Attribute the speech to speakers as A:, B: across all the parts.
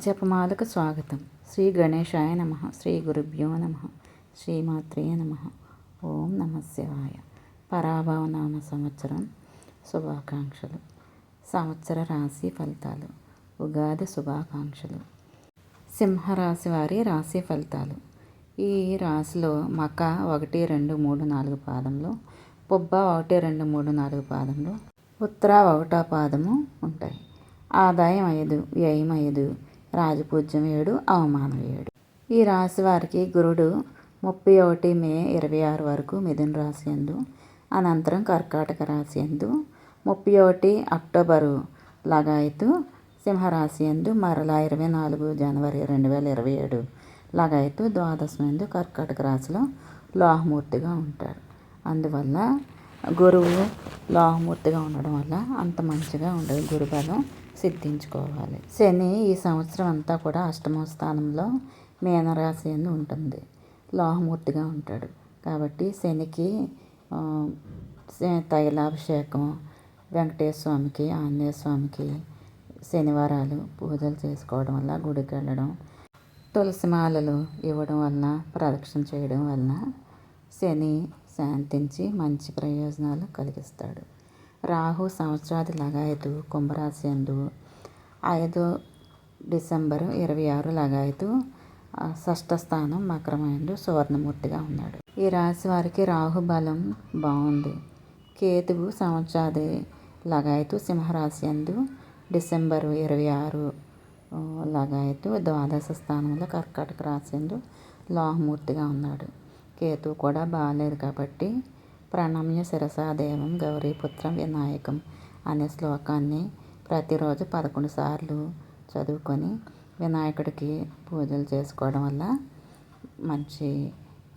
A: జపమాలకు స్వాగతం. శ్రీ గణేశాయ నమః. శ్రీ గురుభ్యో నమః. శ్రీమాత్రే నమః. ఓం నమః శివాయ. పరాభవనామ సంవత్సరం శుభాకాంక్షలు. సంవత్సర రాశి ఫలితాలు. ఉగాది శుభాకాంక్షలు. సింహరాశి వారి రాశి ఫలితాలు. ఈ రాశిలో మక 1, 2, 3, 4 పాదంలో, పుబ్బ 1, 2, 3, 4 పాదంలో, ఉత్తర 1వ పాదము ఉంటాయి. ఆదాయం 5, వ్యయం 5, రాజపూజ్యం 7, అవమానం 7. ఈ రాశి వారికి గురుడు 31 మే 26 వరకు మిథున రాశి యందు, అనంతరం కర్కాటక రాశి యందు, 31 అక్టోబరు లగాయతు సింహరాశి యందు, మరలా 24 జనవరి 2027 లగాయతు ద్వాదశం యందు కర్కాటక రాశిలో లోహమూర్తిగా ఉంటారు. అందువల్ల గురువు లోహమూర్తిగా ఉండడం వల్ల అంత మంచిగా ఉండదు. గురుబలం సిద్ధించుకోవాలి. శని ఈ సంవత్సరం అంతా కూడా అష్టమ స్థానంలో మీనరాశి యందు ఉంటుంది. లోహమూర్తిగా ఉంటాడు కాబట్టి శనికి తైలాభిషేకం, వెంకటేశ్వర స్వామికి, ఆంజనేయ స్వామికి శనివారాలు పూజలు చేసుకోవడం వల్ల, గుడికి వెళ్ళడం, తులసిమాలలు ఇవ్వడం వలన, ప్రదక్షిణ చేయడం వలన శని శాంతించి మంచి ప్రయోజనాలు కలిగిస్తాడు. రాహు సంవత్సరాది లగాయతు కుంభరాశి యందు 5 డిసెంబరు 26 లగాయతు షష్ఠ స్థానం మకరం యందు సువర్ణమూర్తిగా ఉన్నాడు. ఈ రాశి వారికి రాహు బలం బాగుంది. కేతువు సంవత్సరాది లగాయతు సింహరాశి యందు డిసెంబరు 26 లగాయతు ద్వాదశ స్థానంలో కర్కాటక రాశి యందు లోహమూర్తిగా ఉన్నాడు. కేతువు కూడా బాగాలేదు కాబట్టి ప్రణమ్య శిరసాదేవం గౌరీపుత్రం వినాయకం అనే శ్లోకాన్ని ప్రతిరోజు 11 సార్లు చదువుకొని వినాయకుడికి పూజలు చేసుకోవడం వల్ల మంచి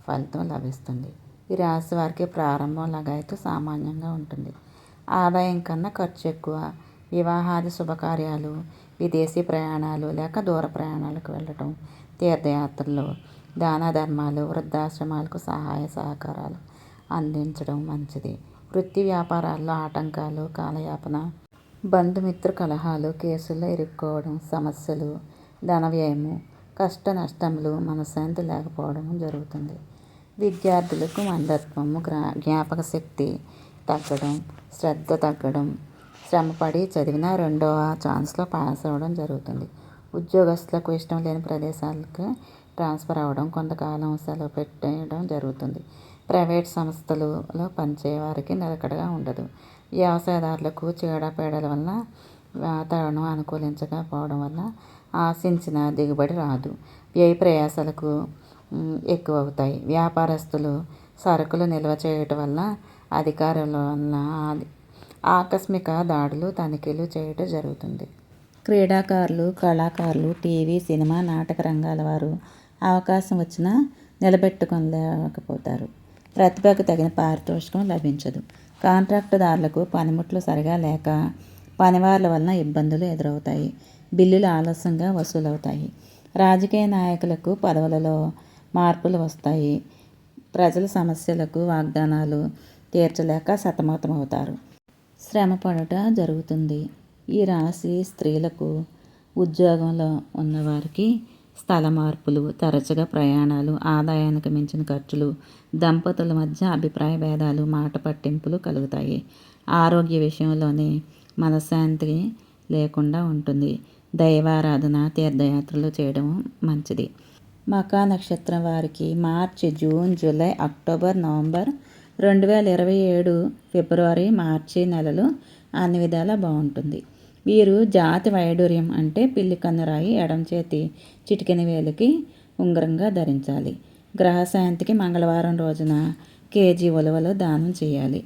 A: ఫలితం లభిస్తుంది. ఈ రాశి వారికి ప్రారంభం లగాయతు సామాన్యంగా ఉంటుంది. ఆదాయం కన్నా ఖర్చు ఎక్కువ. వివాహాది శుభకార్యాలు, విదేశీ ప్రయాణాలు లేక దూర ప్రయాణాలకు వెళ్ళటం, తీర్థయాత్రలు, దాన ధర్మాలు, వృద్ధాశ్రమాలకు సహాయ సహకారాలు అందించడం మంచిది. వృత్తి వ్యాపారాల్లో ఆటంకాలు, కాలయాపన, బంధుమిత్ర కలహాలు, కేసుల్లో ఇరుక్కోవడం, సమస్యలు, ధన వ్యయము, కష్ట నష్టములు, మనశ్శాంతి లేకపోవడం జరుగుతుంది. విద్యార్థులకు మందత్వము, జ్ఞాపక శక్తి తగ్గడం, శ్రద్ధ తగ్గడం, శ్రమపడి చదివిన రెండవ ఛాన్స్లో పాస్ అవ్వడం జరుగుతుంది. ఉద్యోగస్తులకు ఇష్టం లేని ప్రదేశాలకు ట్రాన్స్ఫర్ అవ్వడం, కొంతకాలం సెలవు పెట్టేయడం జరుగుతుంది. ప్రైవేట్ సంస్థలలో పనిచేయ వారికి నిలకడగా ఉండదు. వ్యవసాయదారులకు చీడపీడల వల్ల వాతావరణం అనుకూలించకపోవడం వల్ల ఆశించిన దిగుబడి రాదు. వ్యయ ప్రయాసాలకు ఎక్కువ అవుతాయి. వ్యాపారస్తులు సరుకులు నిల్వ చేయటం వల్ల అధికారుల వల్ల ఆకస్మిక దాడులు, తనిఖీలు చేయటం జరుగుతుంది. క్రీడాకారులు, కళాకారులు, టీవీ, సినిమా, నాటక రంగాల వారు అవకాశం వచ్చినా నిలబెట్టుకోలేకపోతారు. ప్రతిభకు తగిన పారితోషికం లభించదు. కాంట్రాక్టుదారులకు పనిముట్లు సరిగా లేక పనివార్ల వలన ఇబ్బందులు ఎదురవుతాయి. బిల్లులు ఆలస్యంగా వసూలవుతాయి. రాజకీయ నాయకులకు పదవులలో మార్పులు వస్తాయి. ప్రజల సమస్యలకు వాగ్దానాలు తీర్చలేక సతమతమవుతారు. శ్రమ పడుట జరుగుతుంది. ఈ రాశి స్త్రీలకు, ఉద్యోగంలో ఉన్నవారికి స్థల మార్పులు, తరచుగా ప్రయాణాలు, ఆదాయానికి మించిన ఖర్చులు, దంపతుల మధ్య అభిప్రాయ భేదాలు, మాట పట్టింపులు కలుగుతాయి. ఆరోగ్య విషయంలోనే మనశ్శాంతి లేకుండా ఉంటుంది. దైవారాధన, తీర్థయాత్రలు చేయడం మంచిది. మకా నక్షత్రం వారికి March, June, July, October, November 2027 ఫిబ్రవరి, మార్చి నెలలు అన్ని విధాలా బాగుంటుంది. వీరు జాతి వైడూర్యం అంటే పిల్లి కన్నురాయి ఎడమ చేతి చిటికెన వేలుకి ఉంగరంగా ధరించాలి. గ్రహశాంతికి మంగళవారం రోజున కేజీ ఉలవలు దానం చేయాలి.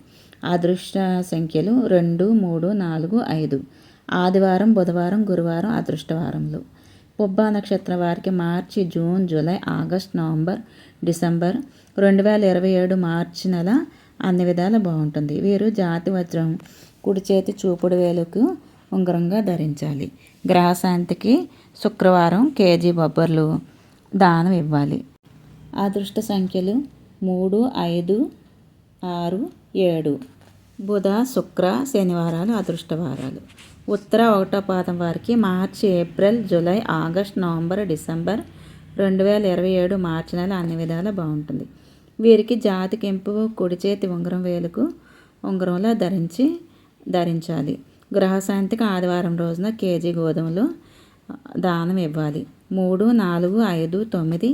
A: అదృష్ట సంఖ్యలు 2, 3, 4, 5. ఆదివారం, బుధవారం, గురువారం అదృష్టవారములు. పుబ్బ నక్షత్రం వారికి March, June, July, August, November, December 2027 March నెల అన్ని విధాలా బాగుంటుంది. వీరు జాతి వజ్రం కుడి చేతి చూపుడు వేలుకు ఉంగరంగా ధరించాలి. గ్రహశాంతికి శుక్రవారం కేజీ బొబ్బర్లు దానం ఇవ్వాలి. అదృష్ట సంఖ్యలు 3, 5, 6, 7. బుధ, శుక్ర, శనివారాలు అదృష్టవారాలు. ఉత్తర 1వ పాదం వారికి March, April, July, August, November, December 2027 March నెల అన్ని విధాలా బాగుంటుంది. వీరికి జాతి కెంపు కుడి చేతి ఉంగరం వేలుకు ఉంగరంలో ధరించాలి. గ్రహశాంతికి ఆదివారం రోజున కేజీ గోధుమలు దానం ఇవ్వాలి. 3, 4, 5, 9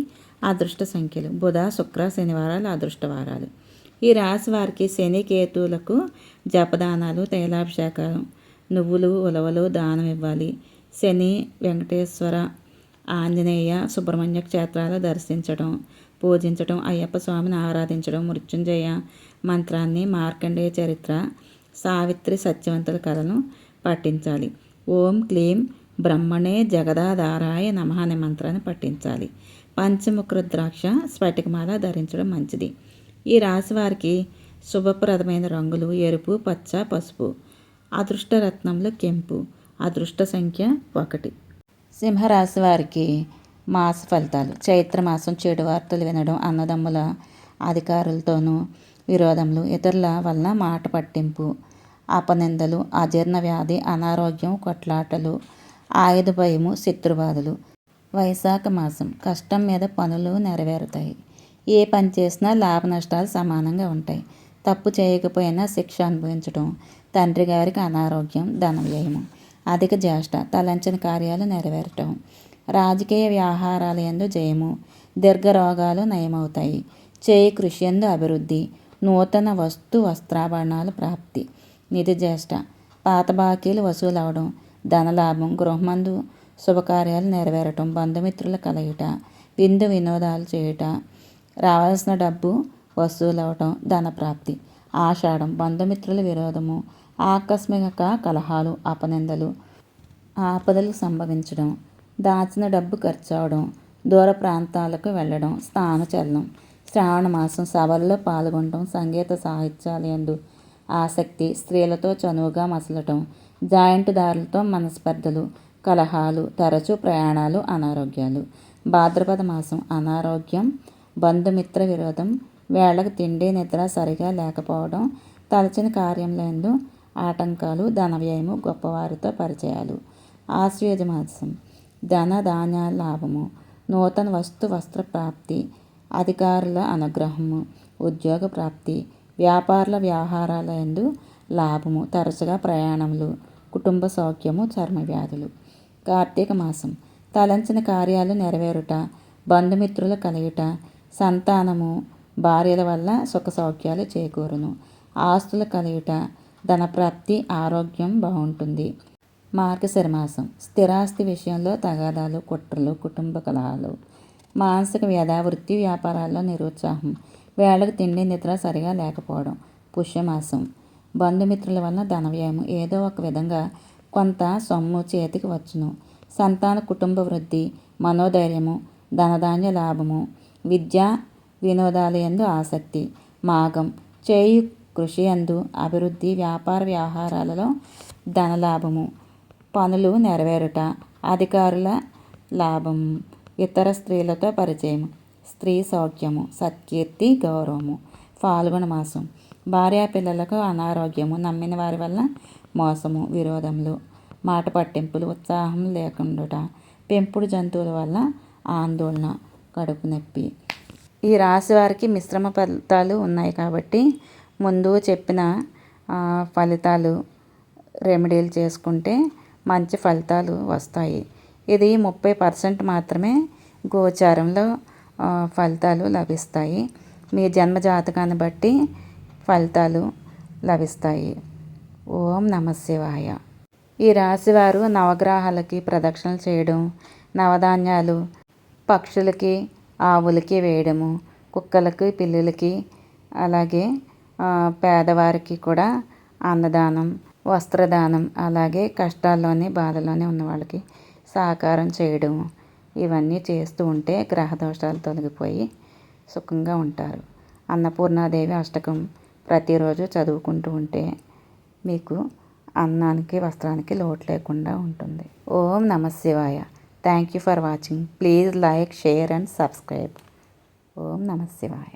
A: అదృష్ట సంఖ్యలు. బుధ, శుక్ర, శనివారాలు అదృష్టవారాలు. ఈ రాశి వారికి శని, కేతువులకు జపదానాలు, తైలాభిషేకాలు, నువ్వులు, ఉలవలు దానం ఇవ్వాలి. శని, వెంకటేశ్వర, ఆంజనేయ, సుబ్రహ్మణ్య క్షేత్రాలు దర్శించడం, పూజించడం, అయ్యప్ప స్వామిని ఆరాధించడం, మృత్యుంజయ మంత్రాన్ని, మార్కండేయ చరిత్ర, సావిత్రి, సత్యవంతుల కథను పఠించాలి. ఓం క్లీం బ్రహ్మణే జగదాధారాయ నమః అనే మంత్రాన్ని పఠించాలి. పంచముఖ రుద్రాక్ష స్ఫటికమాల ధరించడం మంచిది. ఈ రాశి వారికి శుభప్రదమైన రంగులు ఎరుపు, పచ్చ, పసుపు. అదృష్ట రత్నములు కెంపు. అదృష్ట సంఖ్య 1. సింహరాశి వారికి మాస ఫలితాలు. చైత్రమాసం చెడు వార్తలు వినడం, అన్నదమ్ముల అధికారులతోనూ విరోధములు, ఇతరుల వలన మాట పట్టింపు, అపనిందలు, అజీర్ణ వ్యాధి, అనారోగ్యం, కొట్లాటలు, ఆయుధ భయము, శత్రుబాధలు. వైశాఖ మాసం కష్టం మీద పనులు నెరవేరుతాయి. ఏ పని చేసినా లాభ నష్టాలు సమానంగా ఉంటాయి. తప్పు చేయకపోయినా శిక్ష అనుభవించడం, తండ్రి గారికి అనారోగ్యం, ధన వ్యయము. అధిక జ్యేష్ఠ తలంచిన కార్యాలు నెరవేరటం, రాజకీయ వ్యవహారాల యందు జయము, దీర్ఘ రోగాలు నయమవుతాయి. చేయి కృషి యందు అభివృద్ధి, నూతన వస్త్రాభరణాలు ప్రాప్తి. నిధి జ్యేష్ఠ పాత బాకీలు వసూలవడం, ధనలాభం, గృహమందు శుభకార్యాలు నెరవేరటం, బంధుమిత్రుల కలయిట, విందు వినోదాలు చేయుట, రావాల్సిన డబ్బు వసూలవటం, ధనప్రాప్తి. ఆషాఢం బంధుమిత్రుల విరోధము, ఆకస్మిక కలహాలు, అపనిందలు, ఆపదలు సంభవించడం, దాచిన డబ్బు ఖర్చు అవడం, దూర ప్రాంతాలకు వెళ్ళడం, స్థానచలనం. శ్రావణ మాసం సభల్లో పాల్గొనడం, సంగీత సాహిత్యాలయందు ఆసక్తి, స్త్రీలతో చనువుగా మసలటం, జాయింటుదారులతో మనస్పర్ధలు, కలహాలు, తరచూ ప్రయాణాలు, అనారోగ్యాలు. భాద్రపద మాసం అనారోగ్యం, బంధుమిత్ర విరోధం, వేళకు తిండి నిద్ర సరిగా లేకపోవడం, తలచిన కార్యములందు ఆటంకాలు, ధన వ్యయము, గొప్పవారితో పరిచయాలు. ఆశ్వయుజ మాసం ధన ధాన్యాల లాభము, నూతన వస్త్ర ప్రాప్తి, అధికారుల అనుగ్రహము, ఉద్యోగ ప్రాప్తి, వ్యాపారుల వ్యవహారాల యందు లాభము, తరచుగా ప్రయాణములు, కుటుంబ సౌఖ్యము, చర్మ వ్యాధులు. కార్తీక మాసం తలంచిన కార్యాలు నెరవేరుట, బంధుమిత్రుల కలయుట, సంతానము, భార్యల వల్ల సుఖ సౌఖ్యాలు చేకూరును, ఆస్తుల కలయుట, ధనప్రాప్తి, ఆరోగ్యం బాగుంటుంది. మార్గశిర మాసం స్థిరాస్తి విషయంలో తగాదాలు, కుట్రలు, కుటుంబ కలహాలు, మానసిక వ్యధ, వృత్తి వ్యాపారాల్లో నిరుత్సాహం, వేళకు తిండి నిద్ర సరిగా లేకపోవడం. పుష్యమాసం బంధుమిత్రుల వలన ధనవ్యయము, ఏదో ఒక విధంగా కొంత సొమ్ము చేతికి వచ్చును, సంతాన కుటుంబ వృద్ధి, మనోధైర్యము, ధనధాన్య లాభము, విద్యా వినోదాల యందు ఆసక్తి. మాఘం చేయు కృషి యందు అభివృద్ధి, వ్యాపార వ్యవహారాలలో ధనలాభము, పనులు నెరవేరుట, అధికారుల లాభము, ఇతర స్త్రీలతో పరిచయము, స్త్రీ సౌఖ్యము, సత్కీర్తి, గౌరవము. ఫాల్గుణ మాసం భార్యాపిల్లలకు అనారోగ్యము, నమ్మిన వారి వల్ల మోసము, విరోధములు, మాట పట్టింపులు, ఉత్సాహం లేకుండుట, పెంపుడు జంతువుల వల్ల ఆందోళన, కడుపు నొప్పి. ఈ రాశి వారికి మిశ్రమ ఫలితాలు ఉన్నాయి కాబట్టి ముందు చెప్పిన ఫలితాలు రెమెడీలు చేసుకుంటే మంచి ఫలితాలు వస్తాయి. ఇది 30% మాత్రమే గోచారంలో ఫలితాలు లభిస్తాయి. మీ జన్మ జాతకాన్ని బట్టి ఫలితాలు లభిస్తాయి. ఓం నమః శివాయ. ఈ రాశివారు నవగ్రహాలకి ప్రదక్షిణలు చేయడం, నవధాన్యాలు పక్షులకి, ఆవులకి వేయడము, కుక్కలకి, పిల్లులకి, అలాగే పేదవారికి కూడా అన్నదానం, వస్త్రదానం, అలాగే కష్టాల్లోని బాధల్లోనే ఉన్న వాళ్ళకి సహకారం చేయడం, ఇవన్నీ చేస్తూ ఉంటే గ్రహ దోషాలు తొలగిపోయి సుఖంగా ఉంటారు. అన్నపూర్ణాదేవి అష్టకం ప్రతిరోజు చదువుకుంటూ ఉంటే మీకు అన్నానికి, వస్త్రానికి లోటు లేకుండా ఉంటుంది. ఓం నమః శివాయ. Thank you for watching. Please like, share and subscribe. ఓం నమః శివాయ.